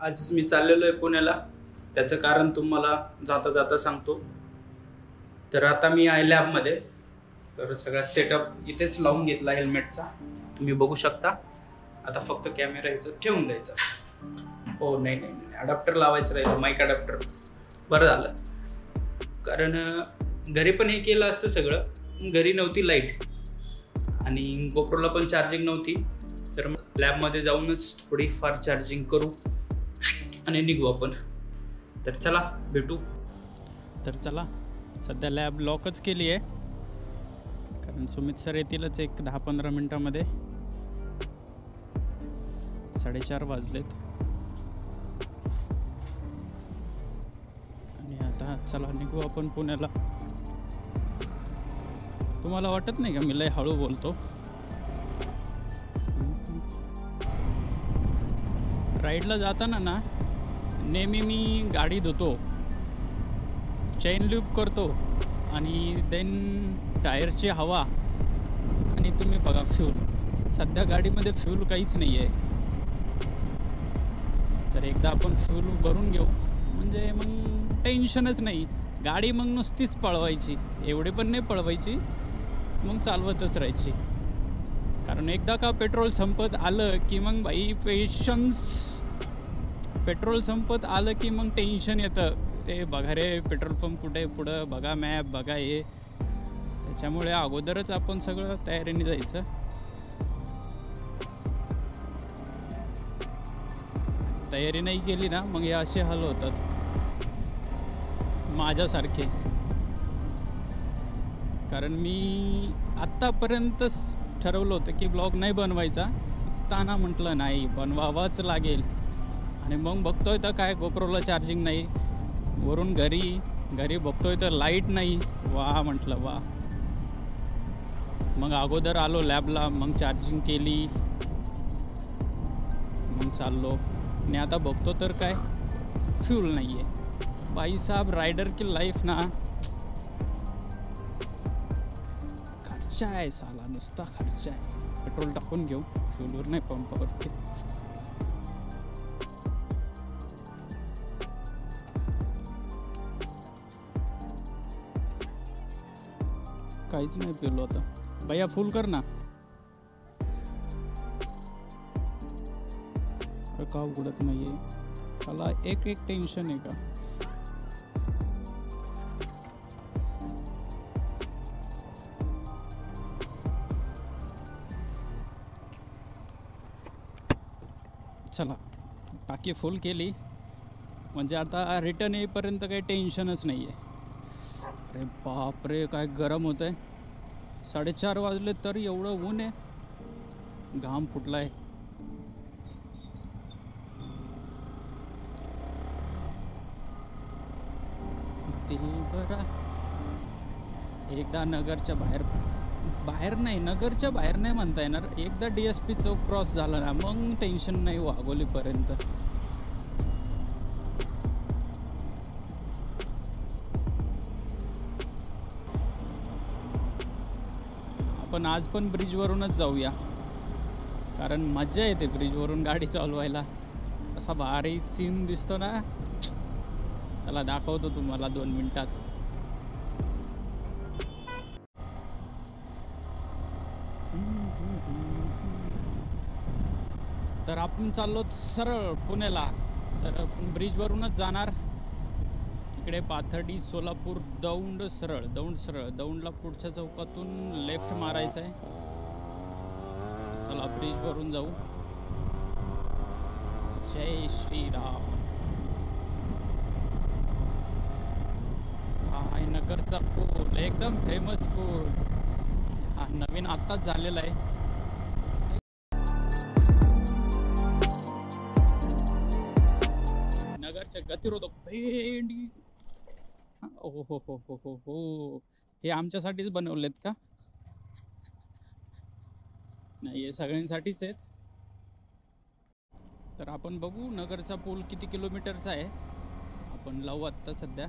आज मी चाललेलो आहे पुण्याला, त्याचं कारण तुम्हाला जाता जाता सांगतो. तर आता मी आहे लॅबमध्ये. तर सगळा सेटअप इथेच लावून घेतला हेल्मेटचा, तुम्ही बघू शकता. आता फक्त कॅमेरा ह्याचं ठेवून द्यायचा. हो नाही नाही अडॅप्टर लावायचं राहिलं, माईक अडॅप्टर. बरं झालं, कारण घरी पण हे केलं असतं सगळं. घरी नव्हती लाईट आणि गोप्रोला पण चार्जिंग नव्हती. तर मग लॅबमध्ये जाऊनच थोडीफार चार्जिंग करू आणि निघू आपण. तर चला भेटू. तर चला, सध्या लॅब लॉकच केली आहे, कारण सुमित सर येतीलच एक 10-15 मिनटामध्ये. 4:30 वाजलेत आणि आता चला निघू आपण पुण्याला. तुम्हाला वाटत नाही का मी लय हळू बोलतो? राईडला जाताना ना नेहमी मी गाडी धुतो, चेन लूप करतो आणि देन टायरची हवा आणि तुम्ही बघा फ्यूल. सध्या गाडीमध्ये फ्यूल काहीच नाही आहे. तर एकदा आपण फ्यूल भरून घेऊ म्हणजे मग टेन्शनच नाही. गाडी मग नुसतीच पळवायची, एवढे पण नाही पळवायची, मग चालवतच राहायची. कारण एकदा का पेट्रोल संपत आलं की मग बाई पेशन्स. पेट्रोल संपत आलं की मग टेन्शन येतं. ते बघा रे पेट्रोल पंप कुठे, पुढं बघा मॅप, बघा हे. त्याच्यामुळे अगोदरच आपण सगळं तयारीने जायचं. तयारी नाही केली ना मग हे असे हाल होतात माझ्यासारखे. कारण मी आत्तापर्यंतच ठरवलं होतं की ब्लॉग नाही बनवायचा. ताना म्हटलं नाही, बनवावाच लागेल. आणि मग बघतोय तर काय, गोप्रोला चार्जिंग नाही. वरून घरी बघतोय तर लाईट नाही. वा म्हटलं वा. मग अगोदर आलो लॅबला, मग चार्जिंग केली, मग चाललो. आणि आता बघतो तर काय, फ्यूल नाही आहे. भाई साहब, रायडर की लाईफ ना खर्चा आहे साला, नुसता खर्चा आहे. पेट्रोल टाकून घेऊ, फ्यूलवर नाही, पंपावरती. काहीच नाही पेलो आता. भैया फुल कर ना. का उघडत नाहीये त्याला? एक टेन्शन आहे का? चला, टाकी फुल केली म्हणजे आता रिटर्न येईपर्यंत काही टेन्शनच नाही आहे. अरे बापरे, काय गरम होत आहे. 4:30 वाजले तरी एवढं ऊन आहे, घाम फुटलाय. दिलबरा, एकदा नगरच्या बाहेर नाही, नगरच्या बाहेर नाही म्हणता येणार. एकदा DSP चौक क्रॉस झाला ना मग टेन्शन नाही वाघोलीपर्यंत. आपण आज पण ब्रिजवरूनच जाऊया, कारण मजा येते ब्रिजवरून गाडी चालवायला. असा भारी सीन दिसतो ना. त्याला दाखवतो तुम्हाला 2 मिनिटात. तर आपण चाललो सरळ पुण्याला. तर आपण ब्रिजवरूनच जाणार. इकडे पाथर्डी, सोलापूर, दौंड सरळ. दौंडला पुढच्या चौकातून लेफ्ट मारायचं आहे. चला ब्रिजवरून जाऊ. जय श्रीराम. हा नगरचा पूल एकदम फेमस पूल. हा नवीन आत्ताच झालेला आहे. नगरच्या गतिरोधक भेंडी. ओ हो हो हो हो हो, हे आमच्यासाठीच बनवलेत का? नाही, हे सगळ्यांसाठीच आहेत. तर आपण बघू नगरचा पूल किती किलोमीटरचा आहे. आपण लावू आत्ता सध्या.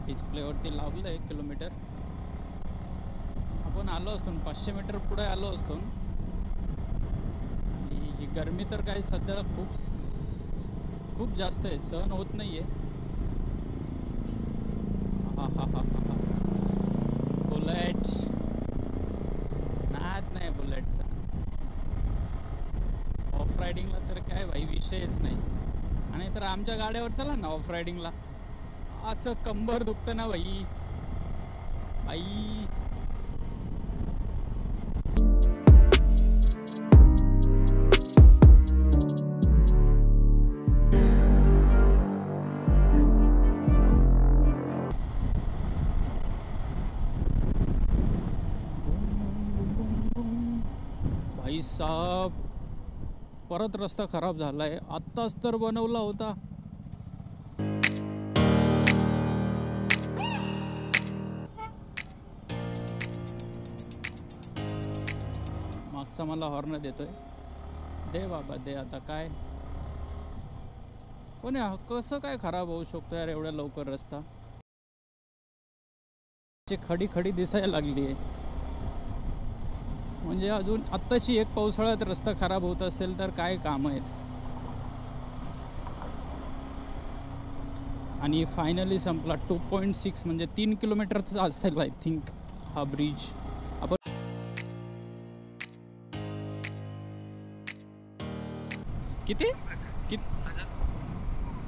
डिस्प्लेवरती लावलं 1 किलोमीटर. आपण आलो असतो 500 मीटर पुढे आलो असतो. गरमी तर काही सध्याला खूप जास्त आहे, सहन होत नाही आहे. हा हा हा हा बुलेट नाद नाही बुलेटचा. ऑफ रायडिंगला तर काय भाई विषयच नाही. आणि तर आमच्या गाड्यावर चला ना ऑफ रायडिंगला. असं कंबर दुखतं ना भाई. भाई साहब परत रस्ता खराब झालाय. आत्ताच तर बनवला होता. मागचा मला हॉर्न देतोय. दे बाबा दे. आता काय पण कसं काय खराब होऊ शकतो यार एवढ्या लवकर रस्ता. खडी खडी दिसायला लागली आहे. म्हणजे अजून आत्ताशी एक पावसाळ्यात रस्ता खराब होत असेल तर काय काम आहेत. आणि फायनली संपला. 2.6 म्हणजे 3 किलोमीटरचा असेल आय थिंक हा ब्रिज. आपण किती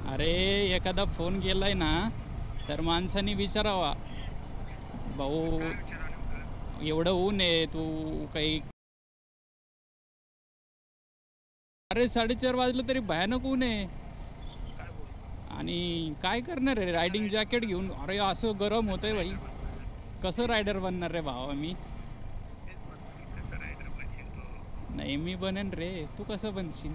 अरे एखादा फोन केलाय ना तर माणसाने विचारावा, भाऊ एवढं ऊन आहे तू काही. अरे 4:30 वाजलं तरी भयानक ऊन आहे. आणि काय करणार आहे रायडिंग जॅकेट घेऊन. अरे असं गरम होतंय भाई. कसं रायडर बनणार रे भावा मी. नाही मी बनेन रे. तू कसं बनशील.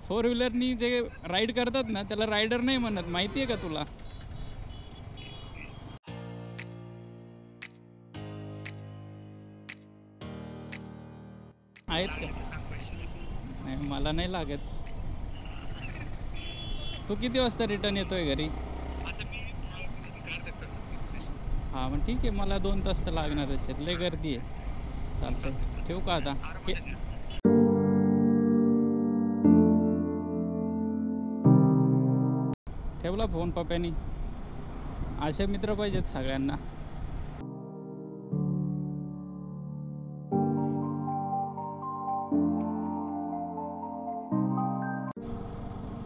4 व्हीलरनी जे राईड करतात ना त्याला रायडर नाही म्हणत. माहिती आहे का तुला. आहेत का. नाही मला नाही लागत. तू किती वाजता रिटर्न येतोय घरी. हा मग ठीक आहे. मला 2 तास तर लागणारच आहेत. लय गर्दी आहे. चालतं ठेवू का आता. ठेवला फोन पप्यानी. असे मित्र पाहिजेत सगळ्यांना.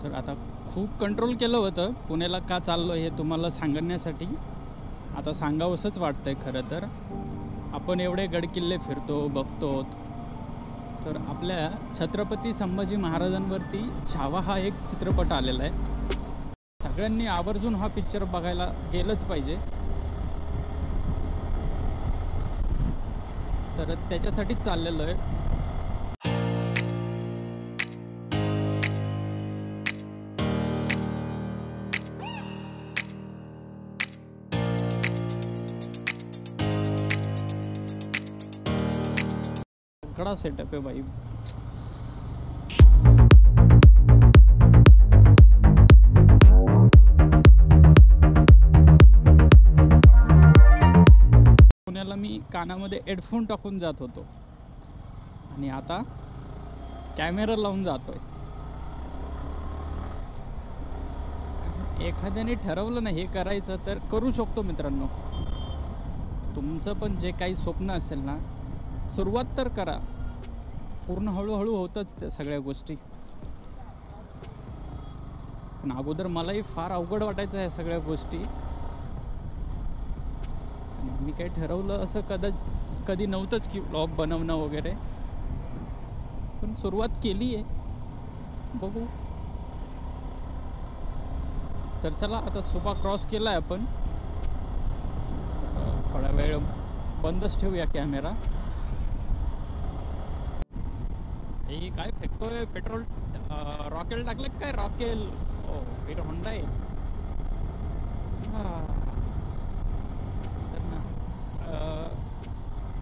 तर आता खूप कंट्रोल केलं होतं पुण्याला का चाललो हे तुम्हाला सांगण्यासाठी. आता सांगावंसंच वाटतंय खरं तर. आपण एवढे गडकिल्ले फिरतो बघतो. तर आपल्या छत्रपती संभाजी महाराजांवरती छावा हा एक चित्रपट आलेला आहे. सगळ्यांनी आवर्जून हा पिक्चर बघायला गेलंच पाहिजे. तर त्याच्यासाठीच चाललेलं आहे. कडा सेटअप आहे भाई. पुण्याला मी कानामध्ये हेडफोन टाकून जात होतो आणि आता कॅमेरा लावून जातोय. एखाद्याने ठरवलं ना हे करायचं तर करू शकतो मित्रांनो. तुमचं पण जे काही स्वप्न असेल ना सुरुवात तर करा. पूर्ण हळूहळू होतच त्या सगळ्या गोष्टी. पण अगोदर मलाही फार अवघड वाटायचं ह्या सगळ्या गोष्टी. मी काही ठरवलं असं कधी नव्हतंच की ब्लॉग बनवणं वगैरे. पण सुरुवात केली आहे. बघू. तर चला आता सोपा क्रॉस केला आहे आपण. थोडा वेळ बंदच ठेवूया कॅमेरा. हे काय फेकतोय पेट्रोल. रॉकेल टाकलं काय. रॉकेल ओ हिरो होंडा आहे.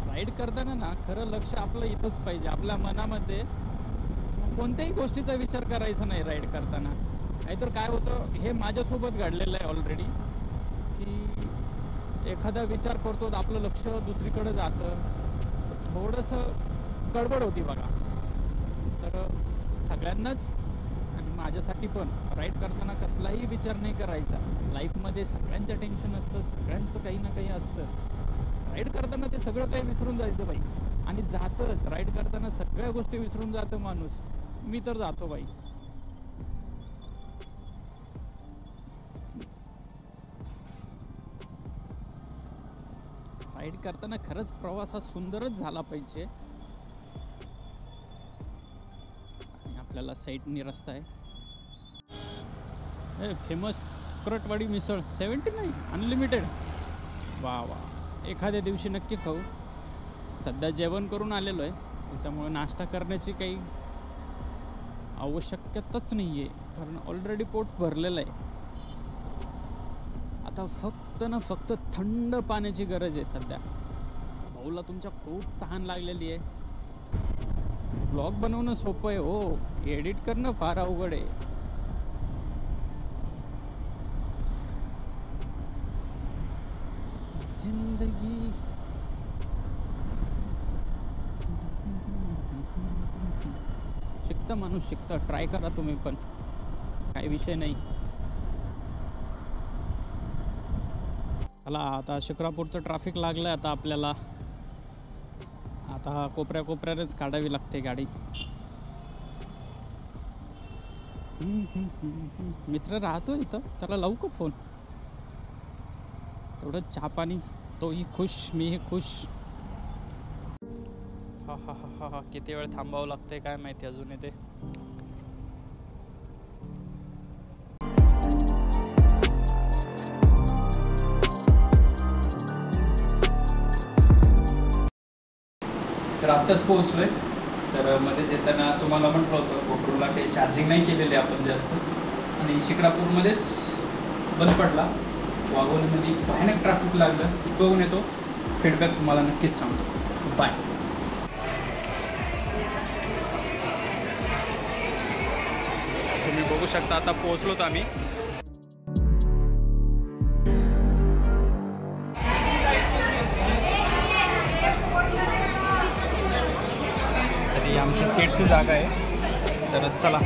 राईड करताना ना खरं लक्ष आपलं इथंच पाहिजे. आपल्या मनामध्ये कोणत्याही गोष्टीचा विचार करायचा नाही राईड करताना. नाहीतर काय होतं हे माझ्यासोबत घडलेलं आहे ऑलरेडी की एखादा विचार करतो आपलं लक्ष दुसरीकडे जातं. थोडंसं गडबड होती बघा. तर सगळ्यांनाच आणि माझ्यासाठी पण राईड करताना कसलाही विचार नाही करायचा. लाईफमध्ये सगळ्यांचं टेन्शन असतं, सगळ्यांचं काही ना काही असतं. राईड करताना ते सगळं काही विसरून जायचं बाई. आणि जातंच राईड करताना सगळ्या गोष्टी विसरून जातं माणूस. मी तर जातो बाई. राईड करताना खरंच प्रवास हा सुंदरच झाला पाहिजे. आणि आपल्याला साईडनी रस्ता आहे. फेमस तुक्रटवाडी मिसळ 79 अनलिमिटेड. वा वा, एखाद्या दिवशी नक्की खाऊ. सध्या जेवण करून आलेलो आहे, त्याच्यामुळे नाश्ता करण्याची काही आवश्यकताच नाही आहे, कारण ऑलरेडी पोट भरलेलं आहे. आता फक्त थंड पाण्याची गरज आहे सध्या. भाऊला तुमच्या खूप तहान लागलेली आहे. ब्लॉग बनवणं सोपं आहे हो, एडिट करणं फार अवघड आहे. जिंदगी शिकतं माणूस, शिकतं. ट्राय करा तुम्ही पण, काही विषय नाही. चला आता शिक्रापूरचं ट्रॅफिक लागलं आहे. आता आपल्याला आता कोपऱ्यानेच काढावी लागते गाडी. मित्र राहतो इथं, त्याला लावू का फोन? थोडं चहा पाणी, तोही खुश मीही खुश. हा हा हा हा, किती वेळ थांबावं लागतंय काय माहिती अजून इथे. तर आत्ताच पोहोचलोय. तर मध्येच येताना तुम्हाला म्हटलं होतं गोप्रोला काही चार्जिंग नाही केलेली आपण जास्त, आणि शिक्रापूरमध्येच बंद पडला. वाघोलीमध्ये भयानक ट्रॅफिक लागलं. बघून येतो, फीडबॅक तुम्हाला नक्कीच सांगतो. बाय. तुम्ही बघू शकता आता पोहोचलोत आम्ही. तरी आमची सीटची जागा आहे, तर चला